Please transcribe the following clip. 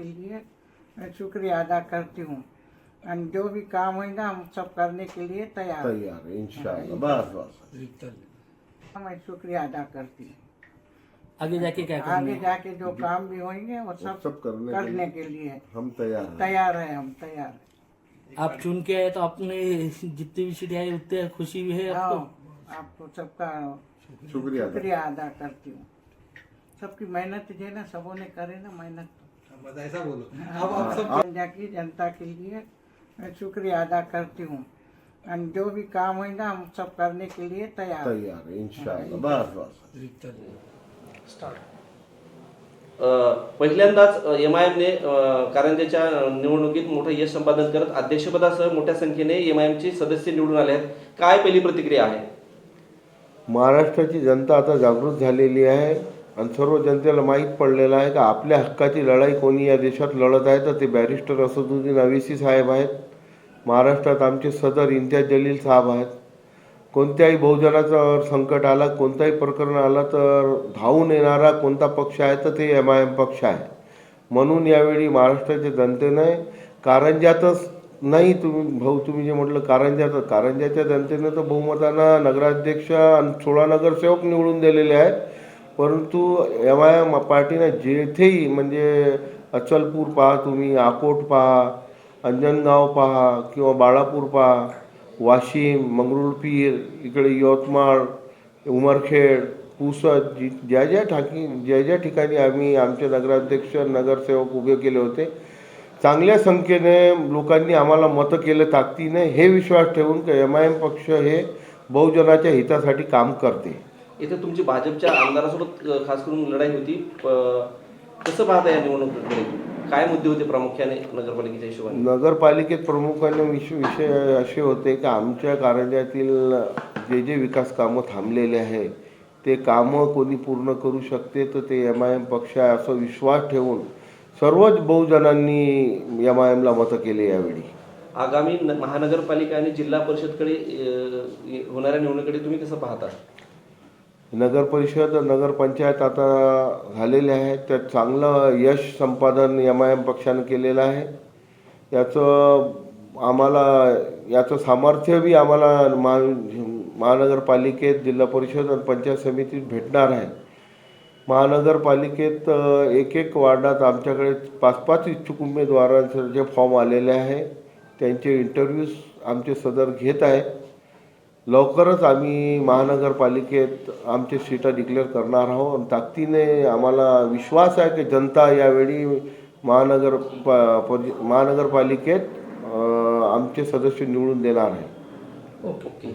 के लिए मैं शुक्रिया अदा करती हूँ। और जो भी काम है ना हम सब करने के लिए तैयार है इंशाल्लाह। बस बस मैं शुक्रिया अदा करती हूँ। आगे जाके क्या करना आगे है? जाके जो काम भी होंगे वो सब करने के लिए हम तैयार हैं। हम तैयार हैं। आप चुन के आए तो आपने जितनी भी सीटें आई उतने खुशी भी है आपको? आपको सबका शुक्रिया अदा करती हूँ। सबकी मेहनत जो है ना सबों ने करे ना मेहनत। ऐसा बोलो। अब आप सब की जनता के लिए मैं शुक्रिया अदा करती हूँ। और जो भी काम है ना हम सब करने के लिए तैयार है इंशाल्लाह। बस बस पहिल्यांदाच MIM-ने कारंजेच्या निवडणुकीत मोठं यश संपादन करत अध्यक्षपदासह मोठ्या संख्येने MIM-चे सदस्य निवडून आले आहेत. काय पहिली प्रतिक्रिया आहे? महाराष्ट्राची जनता आता जागृत झालेली आहे आणि सर्व जनतेला माहीत पडलेलं आहे का आपल्या हक्काची लढाई कोणी या देशात लढत आहे तर ते बॅरिस्टर असदुद्दीन अवैसी साहेब आहेत. महाराष्ट्रात आमचे सदर इम्तियाज जलील साहेब आहेत. कोणत्याही बहुजनाचं संकट आला कोणताही प्रकरण आलं तर धावून येणारा कोणता पक्ष आहे तर ते MIM पक्ष आहे. म्हणून यावेळी महाराष्ट्राच्या जनतेने कारंजातच नाही तुम्ही जे म्हटलं कारंजाच्या जनतेने तर बहुमतानं नगराध्यक्ष आणि 16 नगरसेवक निवडून दिलेले आहेत. परंतु MIM पार्टीने जेथेही म्हणजे अचलपूर पहा तुम्ही, अकोट पहा, अंजनगाव पहा किंवा बाळापूर पहा, वाशिम, मंगरुळपीर, इकडे यवतमाळ, उमरखेड, पुसद ज्या ठिकाणी आम्ही आमचे नगराध्यक्ष नगरसेवक उभे केले होते चांगल्या संख्येने लोकांनी आम्हाला मतं केलं ताकदीने. हे विश्वास ठेवून की MIM पक्ष हे बहुजनाच्या हितासाठी काम करते. इथे तुमची भाजपच्या आमदारासोबत खास करून लढाई होती. कसं पाहता या निवडणुकीकडे? काय मुद्दे होते प्रामुख्याने नगरपालिकेच्या हिशोबाने? नगरपालिकेत प्रामुख्याने विषय असे होते की आमच्या कारंजातील जे विकास कामं थांबलेले आहे ते कामं कोणी पूर्ण करू शकते तर ते MIM पक्ष आहे असं विश्वास ठेवून सर्वच बहुजनांनी MIMला मतं केले. यावेळी आगामी महानगरपालिका आणि जिल्हा परिषदकडे होणाऱ्या निवडणुकीकडे तुम्ही कसं पाहता? नगर परिषद नगरपंचायत आता झालेले आहेत त्यात चांगलं यश संपादन MIM पक्षाने केलेलं आहे. याचं सामर्थ्य बी आम्हाला महानगरपालिकेत जिल्हा परिषद आणि पंचायत समितीत भेटणार आहे. महानगरपालिकेत एक वार्डात आमच्याकडे 5-5 इच्छुक उमेदवारांचे जे फॉर्म आलेले आहे त्यांचे इंटरव्ह्यूज आमचे सदर घेत आहे. लवकरच आम्ही महानगरपालिकेत आमचे सीटा डिक्लेअर करणार आहोत आणि ताकदीने आम्हाला विश्वास आहे की जनता यावेळी महानगरपालिकेत आमचे सदस्य निवडून देणार आहे. ओके.